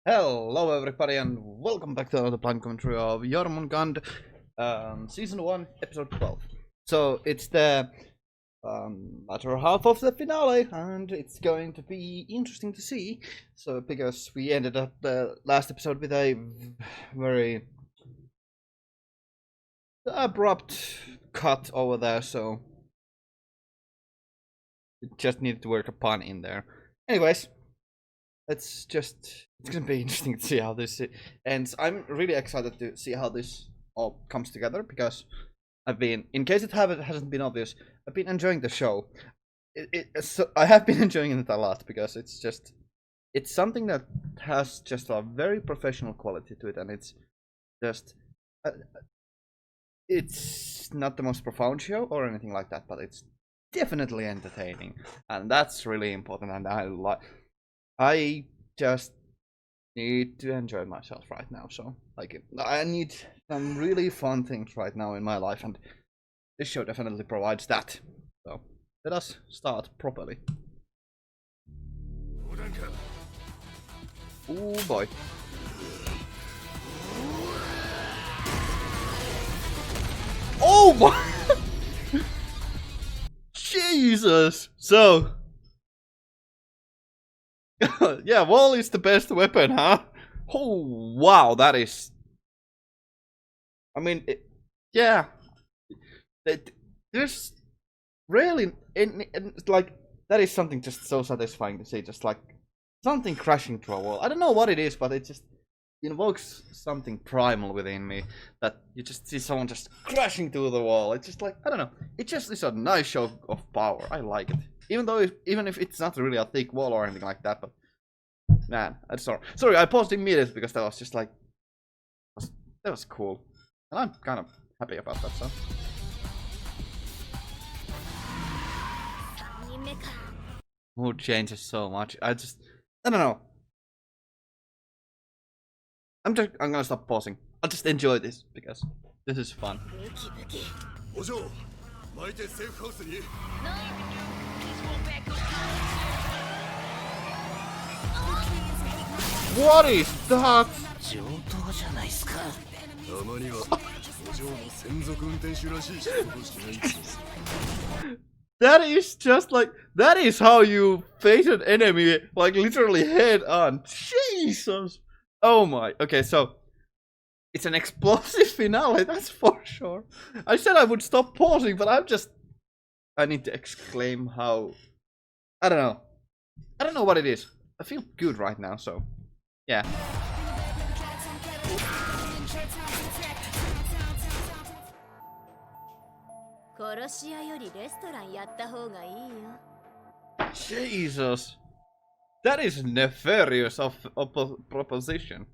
Hello everybody and welcome back to another blind commentary of Jormungand, Season 1, Episode 12. So it's the latter half of the finale and it's going to be interesting to see. So because we ended up the last episode with a very abrupt cut over there, so it just needed to work a pun in there. Anyways, it's gonna be interesting to see how this ends. I'm really excited to see how this all comes together because I've been, in case it hasn't been obvious, I've been enjoying the show. I have been enjoying it a lot because it's something that has just a very professional quality to it, and just uh, it's not the most profound show or anything like that, but it's definitely entertaining, and that's really important. And I just need to enjoy myself right now. So, like, I need some really fun things right now in my life, and this show definitely provides that. So, let us start properly. Oh boy. Oh my! Jesus! So, yeah, wall is the best weapon, huh? Oh, wow, that is... I mean, yeah. There's really... like, that is something just so satisfying to see, just like something crashing through a wall. I don't know what it is, but it just invokes something primal within me, that you just see someone just crashing through the wall. It's just like, I don't know, it just is a nice show of power. I like it. Even if it's not really a thick wall or anything like that, but man, I'm sorry, I paused immediately because that was just like, that was cool, and I'm kind of happy about that. So mood changes so much. I don't know. I'm gonna stop pausing. I'll just enjoy this because this is fun. What is that? That is just like, that is how you face an enemy, like literally head on. Jesus. Oh my. Okay, so it's an explosive finale, that's for sure. I said I would stop pausing, but I need to exclaim how, I don't know what it is. I feel good right now, so yeah. Jesus, that is nefarious of proposition.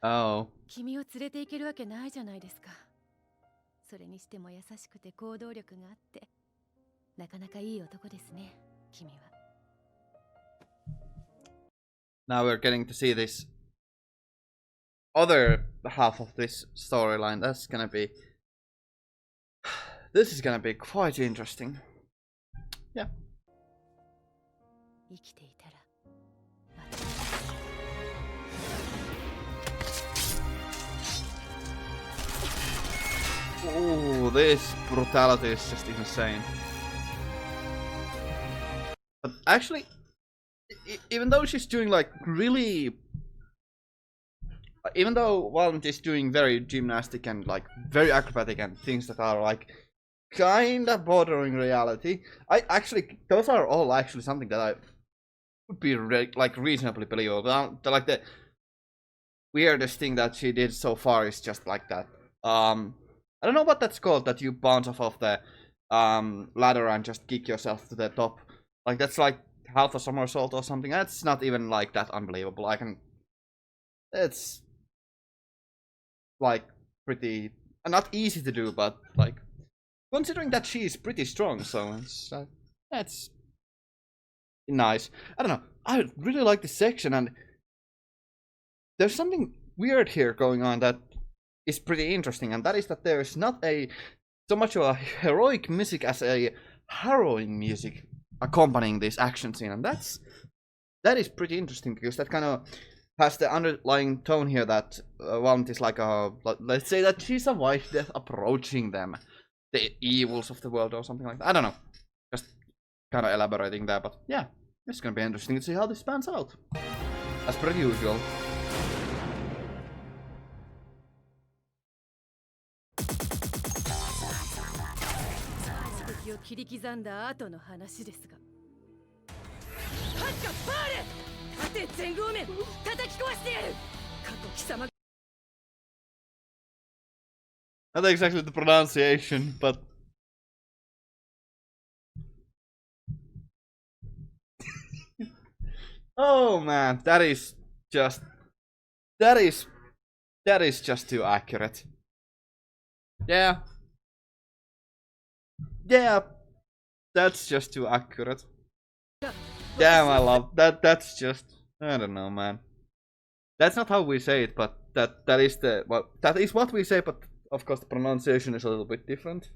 Oh. 君を連れて行けるわけないじゃないですか。それにしても優しくて行動力があって、なかなかいい男ですね、君は。Now we're getting to see this other half of this storyline. This is gonna be quite interesting. Yeah. Oh, this brutality is just insane. But actually, even though she's doing like really, even though Valent is doing very gymnastic and like very acrobatic and things that are like kinda bordering reality, those are all actually something that I would be like reasonably believable. Like the weirdest thing that she did so far is just like that. I don't know what that's called, that you bounce off of the ladder and just kick yourself to the top. Like that's like half a somersault or something. That's not even like that unbelievable. It's like pretty, not easy to do, but like considering that she's pretty strong, so that's nice. I don't know. I really like this section, and there's something weird here going on that is pretty interesting, and that is that there is not so much of a heroic music as a harrowing music accompanying this action scene, and that is pretty interesting because that kind of has the underlying tone here that Valmet is like let's say that she's a white death approaching them, the evils of the world or something like that. I don't know, just kind of elaborating there, but yeah, it's gonna be interesting to see how this pans out, as per usual. Not exactly the pronunciation, but oh man, that is just too accurate. Yeah, that's just too accurate. Damn, I love that. That's just, I don't know, man. That's not how we say it, but that is what we say, but of course the pronunciation is a little bit different.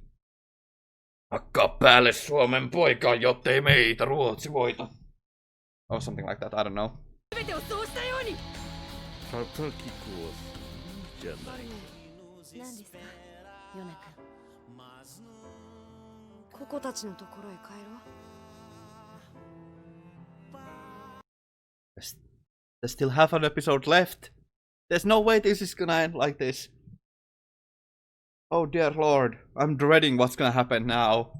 Hakkaa päälle Suomen poika, jottei meitä Ruotsi voita. Or something like that, I don't know. There's still half an episode left. There's no way this is gonna end like this. Oh dear lord, I'm dreading what's gonna happen now.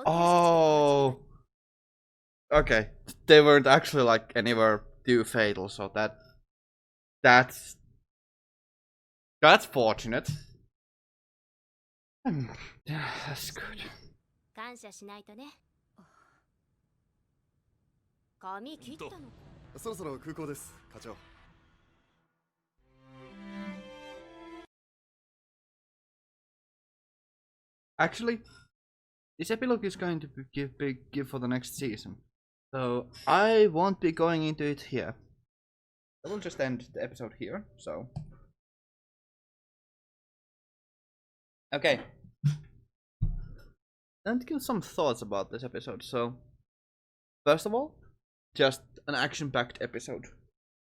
Oh, okay. They weren't actually like anywhere too fatal, so that's fortunate. That's good. Actually, this epilogue is going to give for the next season, so I won't be going into it here. I will just end the episode here. So, okay, and give some thoughts about this episode. So, first of all, just an action-packed episode.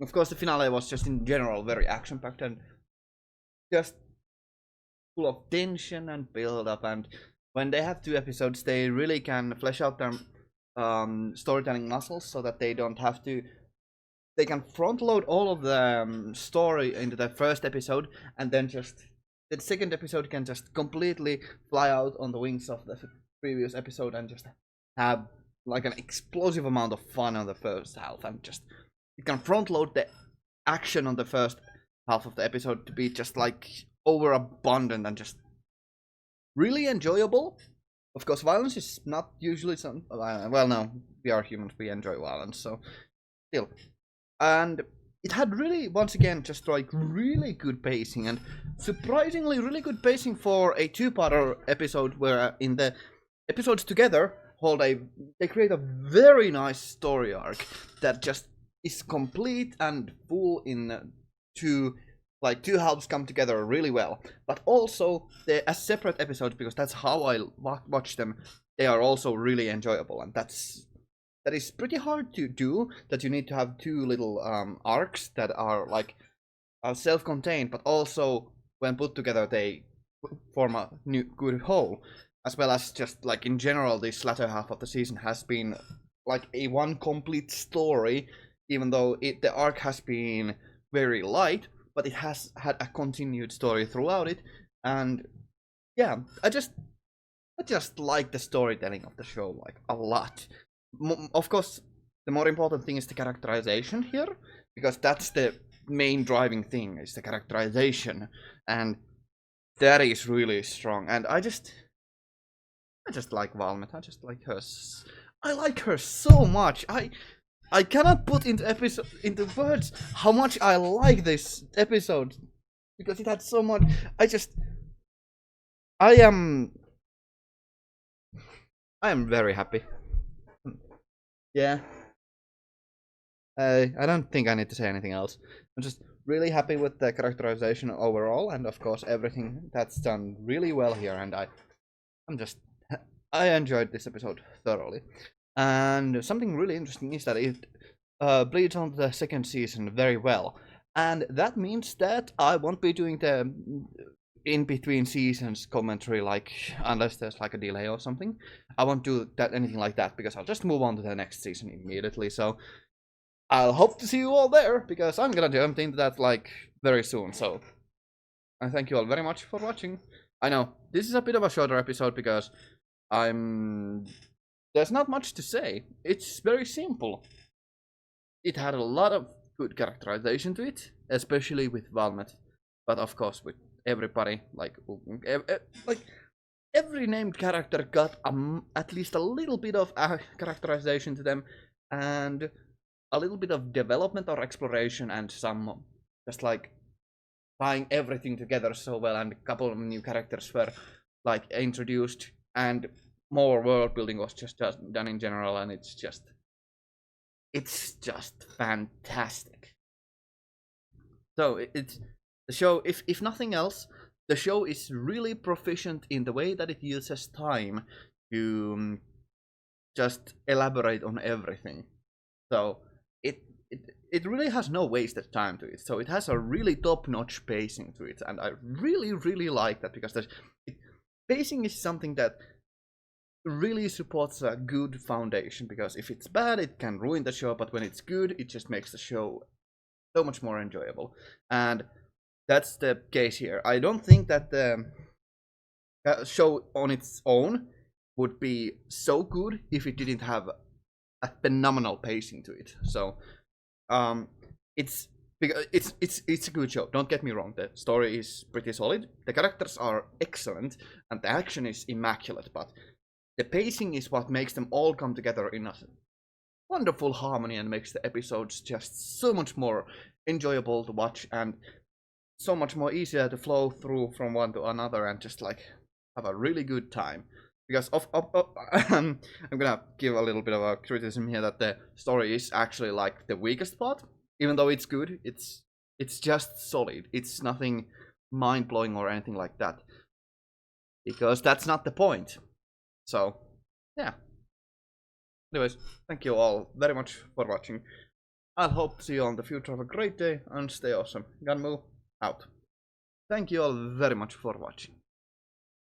Of course, the finale was just in general very action-packed and just full of tension and build-up. And when they have 2 episodes, they really can flesh out their storytelling muscles so that they don't have to. They can front load all of the story into the first episode, and then just the second episode can just completely fly out on the wings of the previous episode and just have like an explosive amount of fun on the first half, and just you can front load the action on the first half of the episode to be just like overabundant and just really enjoyable. Of course, violence is not usually some. Well, no, we are humans, we enjoy violence, so still. And it had really, once again, just like really good pacing, and surprisingly really good pacing for a 2-parter episode, where in the episodes together they create a very nice story arc that just is complete and full in two halves come together really well. But also, as separate episodes, because that's how I watch them, they are also really enjoyable, and that is pretty hard to do, that you need to have 2 little arcs that are like self-contained, but also when put together they form a new good whole. As well as just like in general, this latter half of the season has been like a one complete story, even though the arc has been very light, but it has had a continued story throughout it. And yeah, I just like the storytelling of the show like a lot. Of course, the more important thing is the characterization here, because that's the main driving thing, is the characterization, and that is really strong. And I just like Valmet. I just like her. I like her so much. I cannot put into words how much I like this episode, because it had so much. I am very happy. Yeah. I don't think I need to say anything else. I'm just really happy with the characterization overall, and of course everything that's done really well here. And I'm just, I enjoyed this episode thoroughly. And something really interesting is that it bleeds on the second season very well, and that means that I won't be doing the in between seasons commentary, like unless there's like a delay or something. I won't do that anything like that because I'll just move on to the next season immediately. So I'll hope to see you all there, because I'm gonna jump into that like very soon. So I thank you all very much for watching. I know this is a bit of a shorter episode because there's not much to say. It's very simple. It had a lot of good characterization to it, especially with Valmet, but of course with everybody, like every named character got at least a little bit of characterization to them, and a little bit of development or exploration, and some just like tying everything together so well, and a couple of new characters were like introduced, and more world building was just done in general, and it's just fantastic. So it's the show, if nothing else, the show is really proficient in the way that it uses time to just elaborate on everything. So it really has no wasted time to it. So it has a really top-notch pacing to it, and I really like that, because pacing is something that really supports a good foundation, because if it's bad it can ruin the show, but when it's good it just makes the show so much more enjoyable, and that's the case here. I don't think that the show on its own would be so good if it didn't have a phenomenal pacing to it. So it's a good show, don't get me wrong. The story is pretty solid, the characters are excellent, and the action is immaculate, but the pacing is what makes them all come together in a wonderful harmony, and makes the episodes just so much more enjoyable to watch, and so much more easier to flow through from one to another, and just like have a really good time. Because I'm gonna give a little bit of a criticism here, that the story is actually like the weakest part. Even though it's good, it's just solid. It's nothing mind-blowing or anything like that, because that's not the point. So yeah, anyways, thank you all very much for watching. I'll hope to see you all in the future. Have a great day and stay awesome. Ganmu out. Thank you all very much for watching.